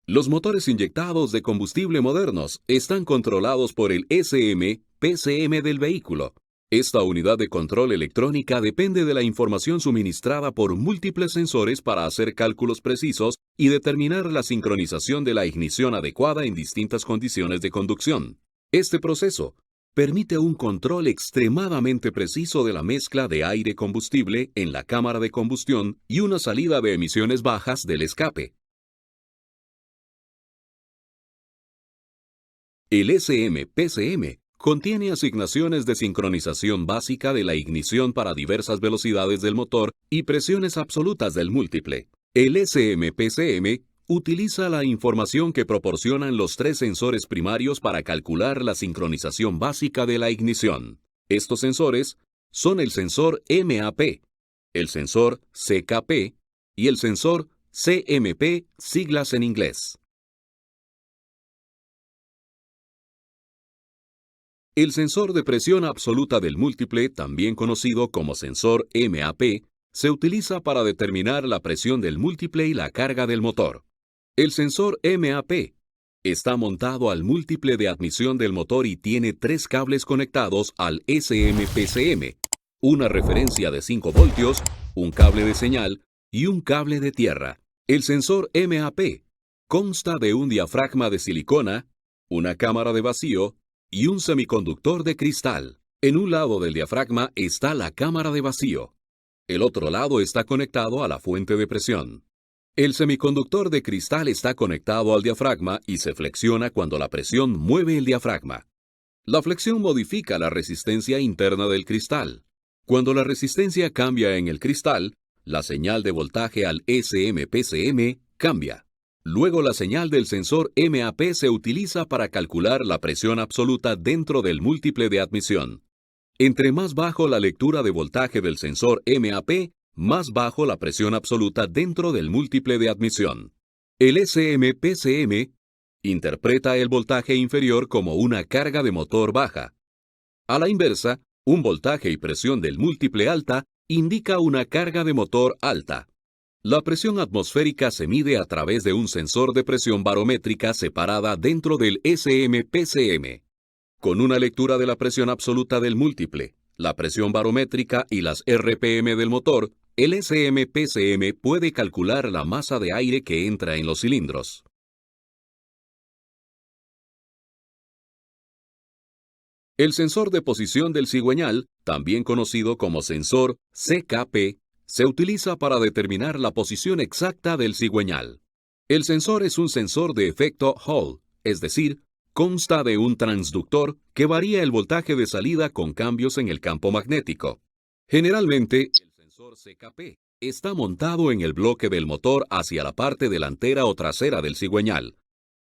Los motores inyectados de combustible modernos están controlados por el SM-PCM del vehículo. Esta unidad de control electrónica depende de la información suministrada por múltiples sensores para hacer cálculos precisos y determinar la sincronización de la ignición adecuada en distintas condiciones de conducción. Este proceso permite un control extremadamente preciso de la mezcla de aire-combustible en la cámara de combustión y una salida de emisiones bajas del escape. El SM-PCM contiene asignaciones de sincronización básica de la ignición para diversas velocidades del motor y presiones absolutas del múltiple. El SM-PCM utiliza la información que proporcionan los tres sensores primarios para calcular la sincronización básica de la ignición. Estos sensores son el sensor MAP, el sensor CKP y el sensor CMP, siglas en inglés. El sensor de presión absoluta del múltiple, también conocido como sensor MAP, se utiliza para determinar la presión del múltiple y la carga del motor. El sensor MAP está montado al múltiple de admisión del motor y tiene tres cables conectados al SM-PCM, una referencia de 5 voltios, un cable de señal y un cable de tierra. El sensor MAP consta de un diafragma de silicona, una cámara de vacío y un semiconductor de cristal. En un lado del diafragma está la cámara de vacío. El otro lado está conectado a la fuente de presión. El semiconductor de cristal está conectado al diafragma y se flexiona cuando la presión mueve el diafragma. La flexión modifica la resistencia interna del cristal. Cuando la resistencia cambia en el cristal, la señal de voltaje al SM-PCM cambia. Luego la señal del sensor MAP se utiliza para calcular la presión absoluta dentro del múltiple de admisión. Entre más bajo la lectura de voltaje del sensor MAP, más bajo la presión absoluta dentro del múltiple de admisión. El SM-PCM interpreta el voltaje inferior como una carga de motor baja. A la inversa, un voltaje y presión del múltiple alta indica una carga de motor alta. La presión atmosférica se mide a través de un sensor de presión barométrica separada dentro del SM-PCM. Con una lectura de la presión absoluta del múltiple, la presión barométrica y las RPM del motor, el SM-PCM puede calcular la masa de aire que entra en los cilindros. El sensor de posición del cigüeñal, también conocido como sensor CKP, se utiliza para determinar la posición exacta del cigüeñal. El sensor es un sensor de efecto Hall, es decir, consta de un transductor que varía el voltaje de salida con cambios en el campo magnético. Generalmente, el sensor CKP está montado en el bloque del motor hacia la parte delantera o trasera del cigüeñal.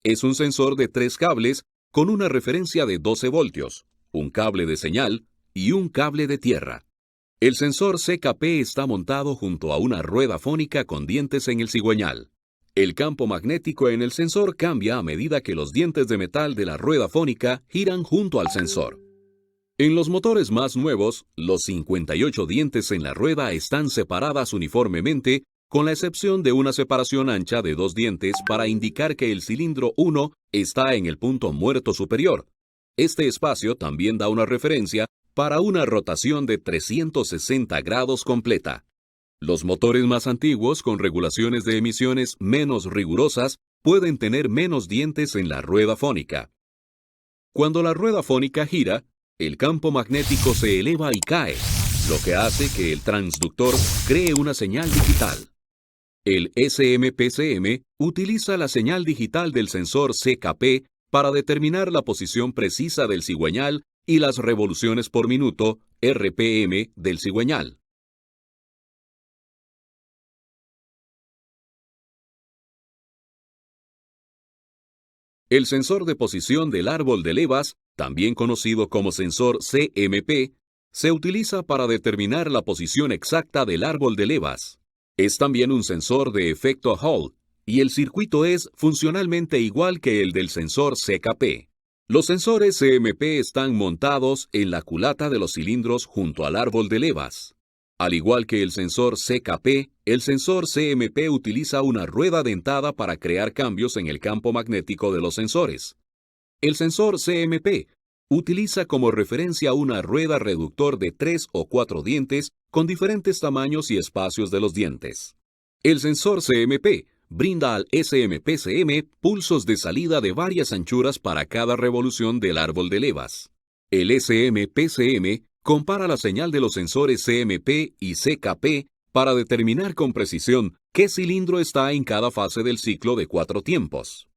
Es un sensor de 3 cables con una referencia de 12 voltios, un cable de señal y un cable de tierra. El sensor CKP está montado junto a una rueda fónica con dientes en el cigüeñal. El campo magnético en el sensor cambia a medida que los dientes de metal de la rueda fónica giran junto al sensor. En los motores más nuevos, los 58 dientes en la rueda están separadas uniformemente, con la excepción de una separación ancha de 2 dientes para indicar que el cilindro 1 está en el punto muerto superior. Este espacio también da una referencia para una rotación de 360 grados completa. Los motores más antiguos con regulaciones de emisiones menos rigurosas pueden tener menos dientes en la rueda fónica. Cuando la rueda fónica gira, el campo magnético se eleva y cae, lo que hace que el transductor cree una señal digital. El SM-PCM utiliza la señal digital del sensor CKP para determinar la posición precisa del cigüeñal y las revoluciones por minuto, RPM, del cigüeñal. El sensor de posición del árbol de levas, también conocido como sensor CMP, se utiliza para determinar la posición exacta del árbol de levas. Es también un sensor de efecto Hall, y el circuito es funcionalmente igual que el del sensor CKP. Los sensores CMP están montados en la culata de los cilindros junto al árbol de levas. Al igual que el sensor CKP, el sensor CMP utiliza una rueda dentada para crear cambios en el campo magnético de los sensores. El sensor CMP utiliza como referencia una rueda reductor de 3 o 4 dientes con diferentes tamaños y espacios de los dientes. El sensor CMP brinda al SMPCM pulsos de salida de varias anchuras para cada revolución del árbol de levas. El SMPCM compara la señal de los sensores CMP y CKP para determinar con precisión qué cilindro está en cada fase del ciclo de 4 tiempos.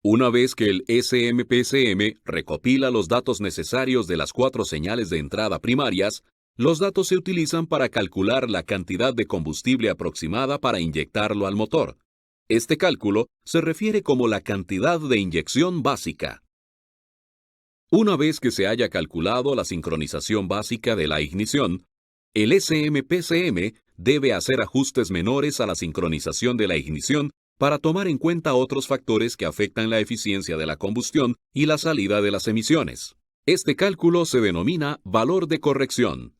Una vez que el SMPCM recopila los datos necesarios de las 4 señales de entrada primarias, los datos se utilizan para calcular la cantidad de combustible aproximada para inyectarlo al motor. Este cálculo se refiere como la cantidad de inyección básica. Una vez que se haya calculado la sincronización básica de la ignición, el SMPCM debe hacer ajustes menores a la sincronización de la ignición para tomar en cuenta otros factores que afectan la eficiencia de la combustión y la salida de las emisiones. Este cálculo se denomina valor de corrección.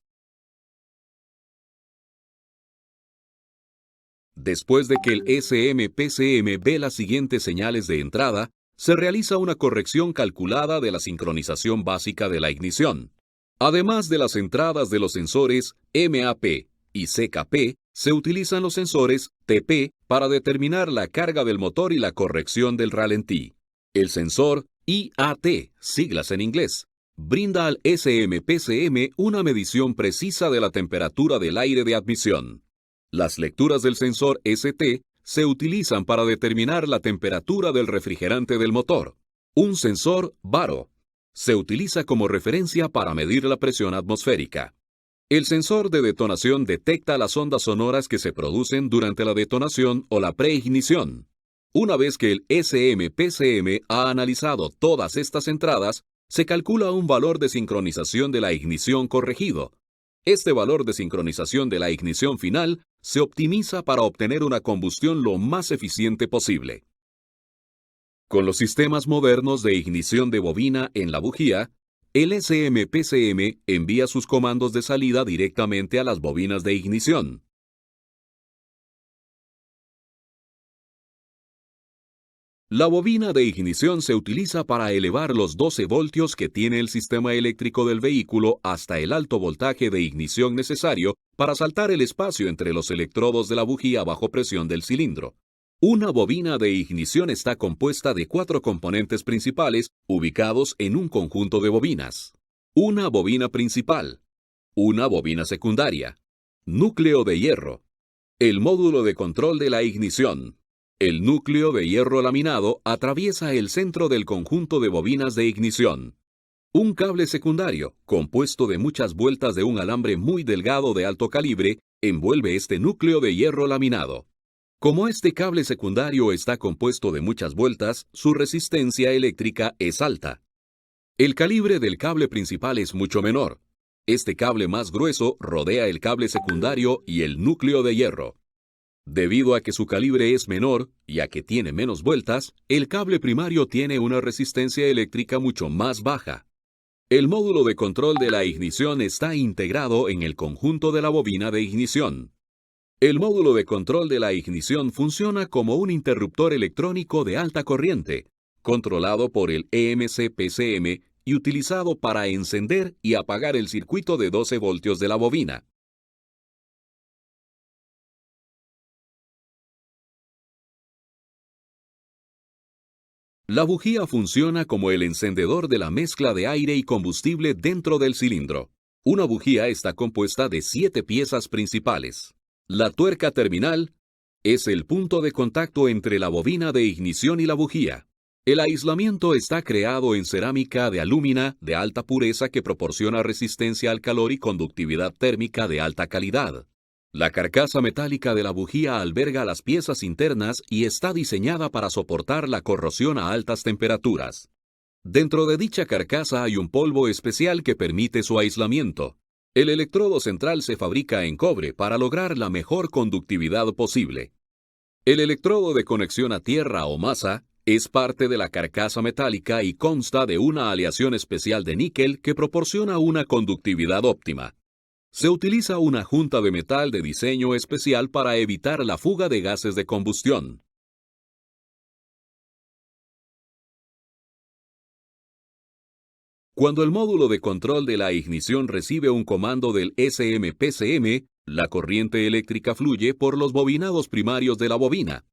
Después de que el SMPCM ve las siguientes señales de entrada, se realiza una corrección calculada de la sincronización básica de la ignición. Además de las entradas de los sensores MAP y CKP, se utilizan los sensores TP para determinar la carga del motor y la corrección del ralentí. El sensor IAT, siglas en inglés, brinda al SMPCM una medición precisa de la temperatura del aire de admisión. Las lecturas del sensor ST se utilizan para determinar la temperatura del refrigerante del motor. Un sensor baro se utiliza como referencia para medir la presión atmosférica. El sensor de detonación detecta las ondas sonoras que se producen durante la detonación o la preignición. Una vez que el SMPCM ha analizado todas estas entradas, se calcula un valor de sincronización de la ignición corregido. Este valor de sincronización de la ignición final se optimiza para obtener una combustión lo más eficiente posible. Con los sistemas modernos de ignición de bobina en la bujía, el SMPCM envía sus comandos de salida directamente a las bobinas de ignición. La bobina de ignición se utiliza para elevar los 12 voltios que tiene el sistema eléctrico del vehículo hasta el alto voltaje de ignición necesario para saltar el espacio entre los electrodos de la bujía bajo presión del cilindro. Una bobina de ignición está compuesta de 4 componentes principales ubicados en un conjunto de bobinas. Una bobina principal, una bobina secundaria, núcleo de hierro, el módulo de control de la ignición. El núcleo de hierro laminado atraviesa el centro del conjunto de bobinas de ignición. Un cable secundario, compuesto de muchas vueltas de un alambre muy delgado de alto calibre, envuelve este núcleo de hierro laminado. Como este cable secundario está compuesto de muchas vueltas, su resistencia eléctrica es alta. El calibre del cable principal es mucho menor. Este cable más grueso rodea el cable secundario y el núcleo de hierro. Debido a que su calibre es menor y a que tiene menos vueltas, el cable primario tiene una resistencia eléctrica mucho más baja. El módulo de control de la ignición está integrado en el conjunto de la bobina de ignición. El módulo de control de la ignición funciona como un interruptor electrónico de alta corriente, controlado por el EMC-PCM y utilizado para encender y apagar el circuito de 12 voltios de la bobina. La bujía funciona como el encendedor de la mezcla de aire y combustible dentro del cilindro. Una bujía está compuesta de 7 piezas principales. La tuerca terminal es el punto de contacto entre la bobina de ignición y la bujía. El aislamiento está creado en cerámica de alúmina de alta pureza que proporciona resistencia al calor y conductividad térmica de alta calidad. La carcasa metálica de la bujía alberga las piezas internas y está diseñada para soportar la corrosión a altas temperaturas. Dentro de dicha carcasa hay un polvo especial que permite su aislamiento. El electrodo central se fabrica en cobre para lograr la mejor conductividad posible. El electrodo de conexión a tierra o masa Es parte de la carcasa metálica y consta de una aleación especial de níquel que proporciona una conductividad óptima. Se utiliza una junta de metal de diseño especial para evitar la fuga de gases de combustión. Cuando el módulo de control de la ignición recibe un comando del SMPCM, la corriente eléctrica fluye por los bobinados primarios de la bobina.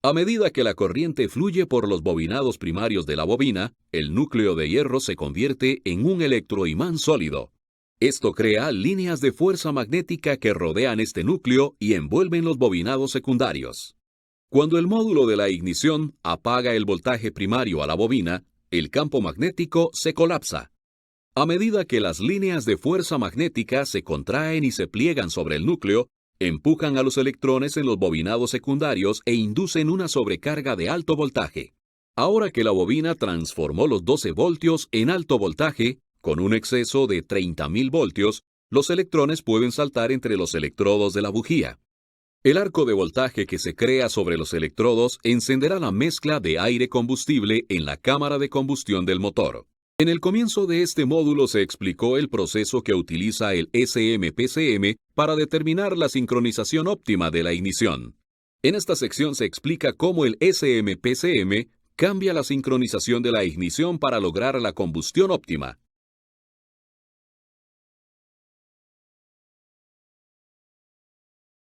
A medida que la corriente fluye por los bobinados primarios de la bobina, el núcleo de hierro se convierte en un electroimán sólido. Esto crea líneas de fuerza magnética que rodean este núcleo y envuelven los bobinados secundarios. Cuando el módulo de la ignición apaga el voltaje primario a la bobina, el campo magnético se colapsa. A medida que las líneas de fuerza magnética se contraen y se pliegan sobre el núcleo, empujan a los electrones en los bobinados secundarios e inducen una sobrecarga de alto voltaje. Ahora que la bobina transformó los 12 voltios en alto voltaje, con un exceso de 30.000 voltios, los electrones pueden saltar entre los electrodos de la bujía. El arco de voltaje que se crea sobre los electrodos encenderá la mezcla de aire-combustible en la cámara de combustión del motor. En el comienzo de este módulo se explicó el proceso que utiliza el SMPCM para determinar la sincronización óptima de la ignición. En esta sección se explica cómo el SMPCM cambia la sincronización de la ignición para lograr la combustión óptima.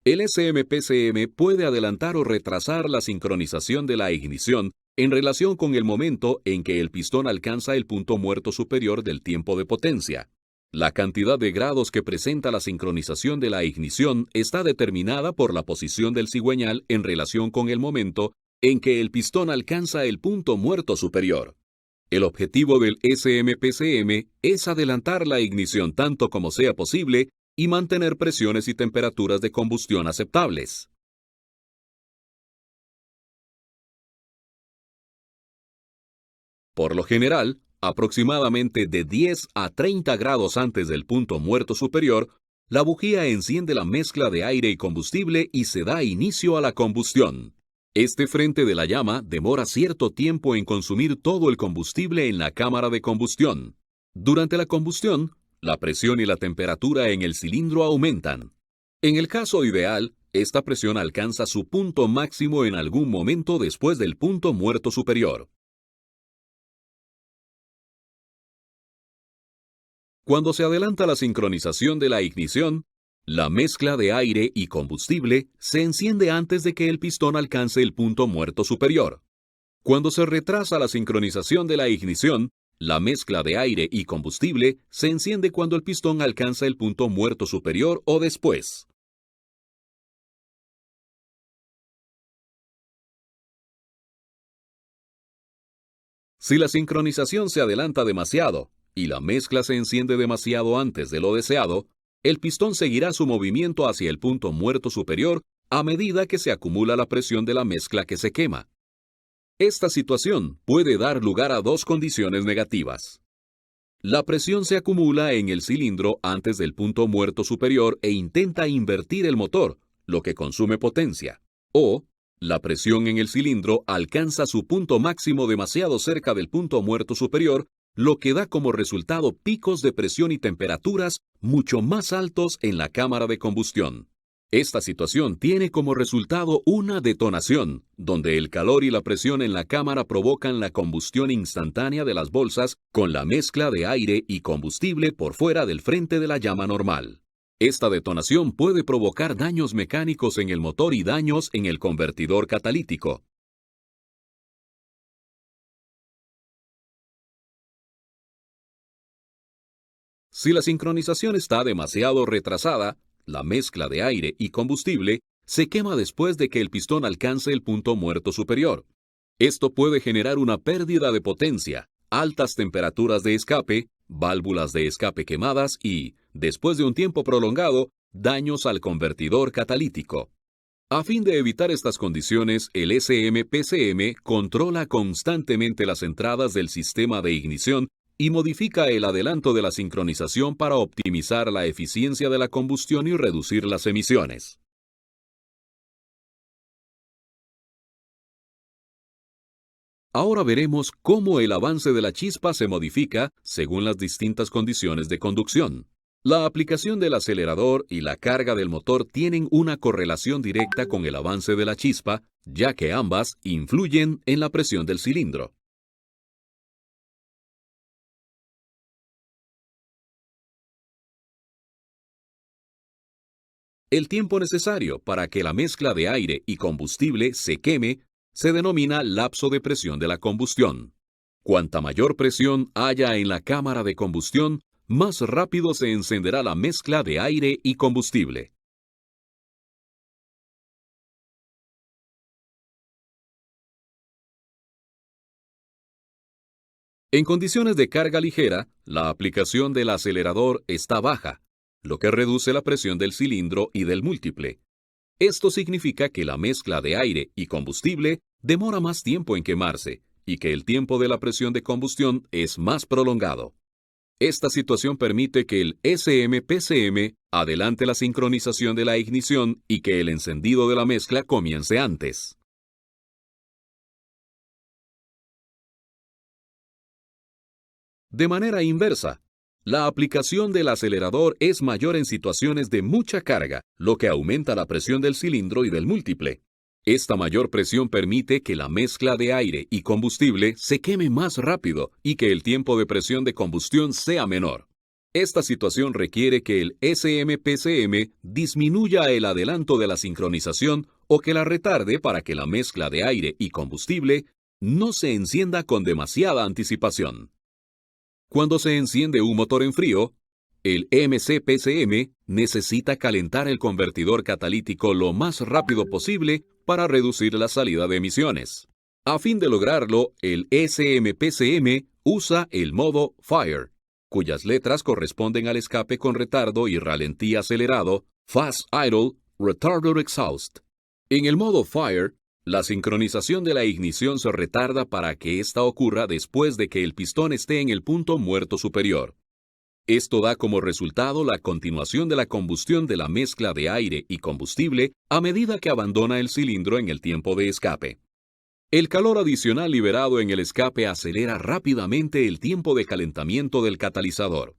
El SMPCM puede adelantar o retrasar la sincronización de la ignición en relación con el momento en que el pistón alcanza el punto muerto superior del tiempo de potencia. La cantidad de grados que presenta la sincronización de la ignición está determinada por la posición del cigüeñal en relación con el momento en que el pistón alcanza el punto muerto superior. El objetivo del SMPCM es adelantar la ignición tanto como sea posible y mantener presiones y temperaturas de combustión aceptables. Por lo general, aproximadamente de 10 a 30 grados antes del punto muerto superior, la bujía enciende la mezcla de aire y combustible y se da inicio a la combustión. Este frente de la llama demora cierto tiempo en consumir todo el combustible en la cámara de combustión. Durante la combustión, la presión y la temperatura en el cilindro aumentan. En el caso ideal, esta presión alcanza su punto máximo en algún momento después del punto muerto superior. Cuando se adelanta la sincronización de la ignición, la mezcla de aire y combustible se enciende antes de que el pistón alcance el punto muerto superior. Cuando se retrasa la sincronización de la ignición, la mezcla de aire y combustible se enciende cuando el pistón alcanza el punto muerto superior o después. Si la sincronización se adelanta demasiado y la mezcla se enciende demasiado antes de lo deseado, el pistón seguirá su movimiento hacia el punto muerto superior a medida que se acumula la presión de la mezcla que se quema. Esta situación puede dar lugar a dos condiciones negativas. La presión se acumula en el cilindro antes del punto muerto superior e intenta invertir el motor, lo que consume potencia. O, la presión en el cilindro alcanza su punto máximo demasiado cerca del punto muerto superior, lo que da como resultado picos de presión y temperaturas mucho más altos en la cámara de combustión. Esta situación tiene como resultado una detonación, donde el calor y la presión en la cámara provocan la combustión instantánea de las bolsas con la mezcla de aire y combustible por fuera del frente de la llama normal. Esta detonación puede provocar daños mecánicos en el motor y daños en el convertidor catalítico. Si la sincronización está demasiado retrasada, la mezcla de aire y combustible se quema después de que el pistón alcance el punto muerto superior. Esto puede generar una pérdida de potencia, altas temperaturas de escape, válvulas de escape quemadas y, después de un tiempo prolongado, daños al convertidor catalítico. A fin de evitar estas condiciones, el SMPCM controla constantemente las entradas del sistema de ignición y modifica el adelanto de la sincronización para optimizar la eficiencia de la combustión y reducir las emisiones. Ahora veremos cómo el avance de la chispa se modifica según las distintas condiciones de conducción. La aplicación del acelerador y la carga del motor tienen una correlación directa con el avance de la chispa, ya que ambas influyen en la presión del cilindro. El tiempo necesario para que la mezcla de aire y combustible se queme se denomina lapso de presión de la combustión. Cuanta mayor presión haya en la cámara de combustión, más rápido se encenderá la mezcla de aire y combustible. En condiciones de carga ligera, la aplicación del acelerador está baja, lo que reduce la presión del cilindro y del múltiple. Esto significa que la mezcla de aire y combustible demora más tiempo en quemarse y que el tiempo de la presión de combustión es más prolongado. Esta situación permite que el SMPCM adelante la sincronización de la ignición y que el encendido de la mezcla comience antes. De manera inversa, la aplicación del acelerador es mayor en situaciones de mucha carga, lo que aumenta la presión del cilindro y del múltiple. Esta mayor presión permite que la mezcla de aire y combustible se queme más rápido y que el tiempo de presión de combustión sea menor. Esta situación requiere que el SMPCM disminuya el adelanto de la sincronización o que la retarde para que la mezcla de aire y combustible no se encienda con demasiada anticipación. Cuando se enciende un motor en frío, el MCPCM necesita calentar el convertidor catalítico lo más rápido posible para reducir la salida de emisiones. A fin de lograrlo, el SMPCM usa el modo Fire, cuyas letras corresponden al escape con retardo y ralentí acelerado, Fast Idle, Retarded Exhaust. En el modo Fire, la sincronización de la ignición se retarda para que ésta ocurra después de que el pistón esté en el punto muerto superior. Esto da como resultado la continuación de la combustión de la mezcla de aire y combustible a medida que abandona el cilindro en el tiempo de escape. El calor adicional liberado en el escape acelera rápidamente el tiempo de calentamiento del catalizador.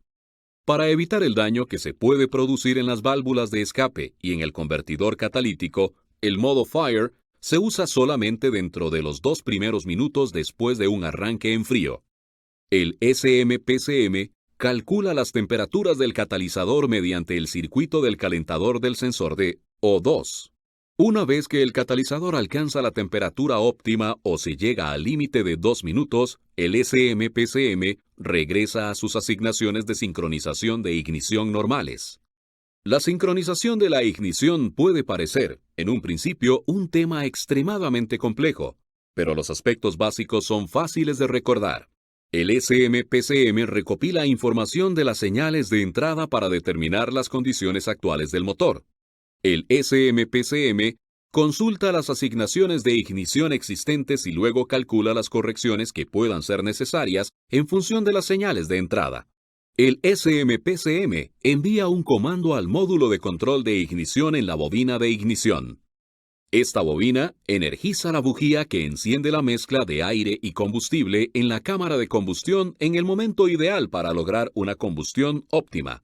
Para evitar el daño que se puede producir en las válvulas de escape y en el convertidor catalítico, el modo Fire se usa solamente dentro de los 2 primeros minutos después de un arranque en frío. El SMPCM calcula las temperaturas del catalizador mediante el circuito del calentador del sensor de O2. Una vez que el catalizador alcanza la temperatura óptima o se llega al límite de 2 minutos, el SMPCM regresa a sus asignaciones de sincronización de ignición normales. La sincronización de la ignición puede parecer, en un principio, un tema extremadamente complejo, pero los aspectos básicos son fáciles de recordar. El SMPCM recopila información de las señales de entrada para determinar las condiciones actuales del motor. El SMPCM consulta las asignaciones de ignición existentes y luego calcula las correcciones que puedan ser necesarias en función de las señales de entrada. El SMPCM envía un comando al módulo de control de ignición en la bobina de ignición. Esta bobina energiza la bujía que enciende la mezcla de aire y combustible en la cámara de combustión en el momento ideal para lograr una combustión óptima.